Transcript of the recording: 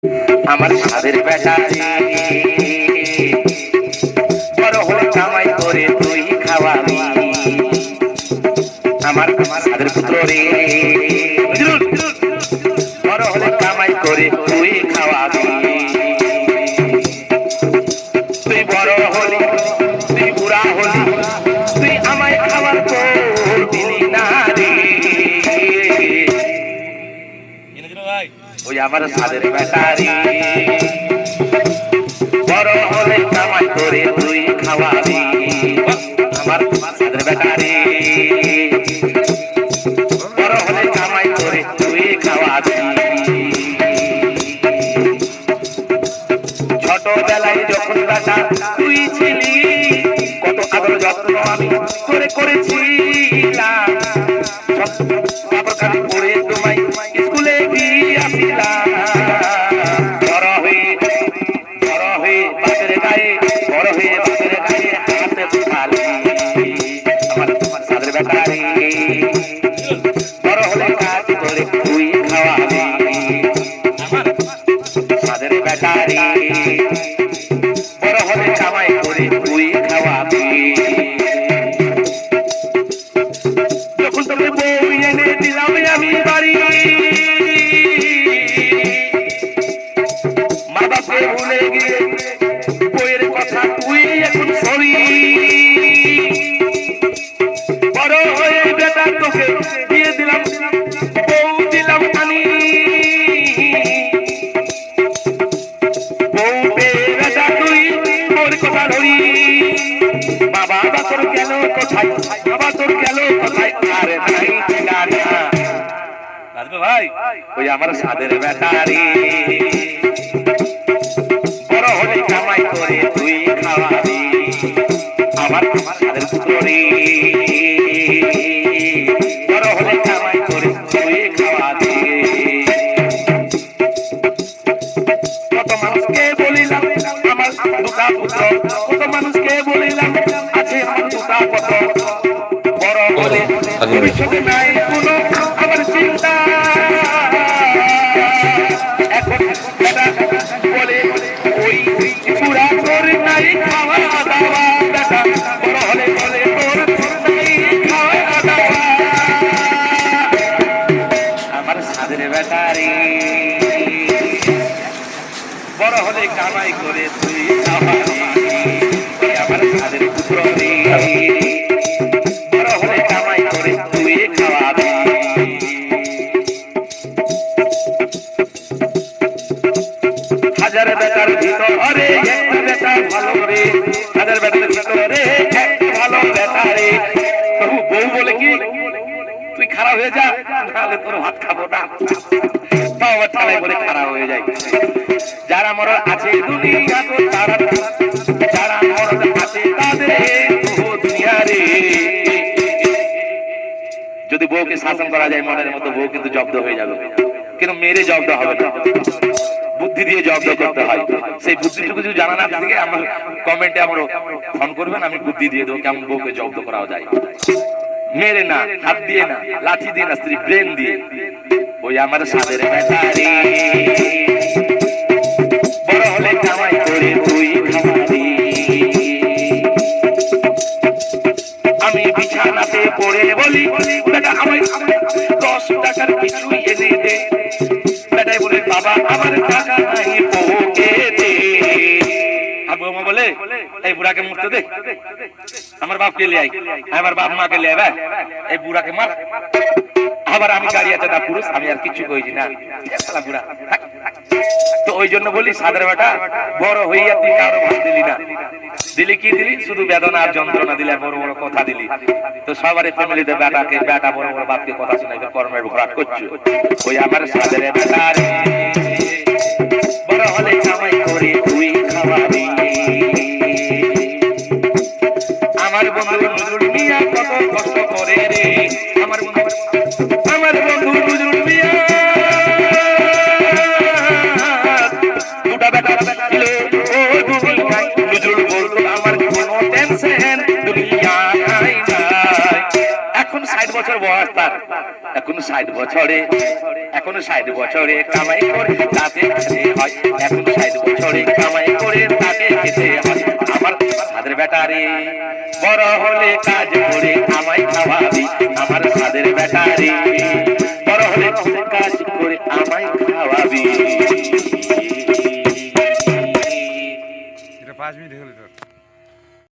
আমার সাদের বেটা বড় হলে কামাই করে তুই খাওয়াবি। আমার সাদের পুত্র রে বড় হলে কামাই করে তুই খাওয়াবি। তুই বড় হলি, তুই বুড়া হলি, তুই আমায় খাবার দিলি না রে। ওই আমার সাদের বেটারি বড় হলে কামাই করে তুই খাওয়াবি। আমার সাদের বেটারি বড় হলে কামাই করে তুই খাওয়াবি। ছোটবেলায় যখন বেটা তুই ছিলি কত আদর যত্ন আমি করে করেছিলাম। কাপড় পরে তোমায় স্কুলে দিয়ে আসিলাম। বড় হয়ে বাপের গায়ে, বড় হয়ে বাপের গায়ে হাতে উঠালি। আমার সাদের বেটারি বড় হলে কাজ করে তুই খাওয়াবি। আমার সাদের বেটারি বড় হলে কামাই করে তুই খাওয়াবি। যখন তোকে বউ এনে দিলাম আমি বাড়ি, মা বাপকে ভুলে গিয়ে বইয়ের কথা তুই এখন সরি। বড় হয়ে বেটা তোকে দিয়ে দিলাম, বউ দিলাম পানি। বউ পেয়ে বেটা তুই তোর কথা ধরি। বাবা তোর গেল কোথায়, বাবা তোর গেল কোথায়, আর নাই ঠিকানা। ভাই ওই আমার সাদের বেটারি বড় হলে কামাই করে তুই খাওয়াবি। আমার সাদের পুত্র রে বড় হলে কামাই করে তুই খাওয়াবি। কত মানুষকে বলিলাম আমার দুটা পুত্র, কত মানুষকে বলিলাম আছে আমার দুটা পুত্র। বড় হলে ভবিষ্যতে নাই কোনো আমার চিন্তা। এখন বেটা বলে ওই পুরা তোর নাই খাওয়া দাওয়া। বেটা বড় হলে বলে তোর নাই খাওয়া দাওয়া। আমার সাদের বেটারি বড় হলে কামাই করে তুই খাওয়াবি। আমার সাদের পুত্র রে বড় হলে কামাই করে তুই খাওয়াবি। হাজার বেটার ভিতরে একটা বেটা ভালো রে, হাজার বেটার ভিতরে একটা ভালো বেটা রে। তবু বউ বলে কি তুই খারাপ হয়ে যা, নাহলে তোর ভাত খাবো না। তাও আবার ঠালাই বলে খারাপ হয়ে যায়। যারা মরদ আছে দুনিয়া তো তারা, যারা মরদ আছে তাদের দুনিয়া রে। যদি বউকে শাসন করা যায় মনের মতো, বউ কিন্তু জব্দ হয়ে যাবে, কিন্তু মেরে জব্দ হবে না, বুদ্ধি দিয়ে জব্দ করতে হয়। সেই বুদ্ধিটুকু যদি জানা না থাকে আমার কমেন্টে আমার ফোন করবেন, আমি বুদ্ধি দিয়ে দেবো কেমন বউকে জব্দ করা যায়। মেরে না, হাত দিয়ে না, লাঠি দিয়ে না, স্ত্রী ব্রেন দিয়ে। ওই আমার সাদের বেটারি বড় হলে কামাই করে তুই খাওয়াবি। আমি বিছানাতে পড়ে বলি বেটা আমায় 10 টাকার কিছু এনে দে। বেটাই বলে বাবা আমার টাকা নাই, বউকে দে। আর বৌমা বলে এই বুড়াকে মুছতে দে, আমার বাপকে লিয়ে আই, আমার বাপ মাকে লিয়ে আয়, এই বুড়াকে মার। আবার আমি গাড়ি আছে না পুরুষ, আমি আর কিছু কইছি না, বুড়া। তো ওই জন্য বলি সাদের বেটা বড় হইয়া তুই কারো ভাত দিলি না, দিলি কি দিলি শুধু বেদনা আর যন্ত্রণা দিলি, বড় বড় কথা দিলি। তো সবারই ফ্যামিলিতে বেটাকে বেটা বড় বড় বাপকে কথা শোনাইবে, কর্মের ভরাট করছো। ওই আমার সাদের বেটা বড় হলে কামাই করে তুই খাওয়াবি। আমার বন্ধু নজরুল মিয়া কত কষ্ট করে রে, আমার বন্ধু নজরুল মিয়া দুটা বেটা ছিল ও দুনিয়ায়। নজরুল বলতো আমার কোনো টেনশন দুনিয়ায় নাই। এখন 60 বছর বয়স তার, এখন 60 বছরে, এখন 60 বছরে কামাই করে তাতে খেতে হয়, এখন 60 বছরে কামাই করে তাতে খেতে হয়। আমার সাদের বেটারে বড় হলে কাজ করে আমায় খাওয়াবি, আমার সাদের বেটারে বড় হলে কাজ করে আমায় খাওয়াবি।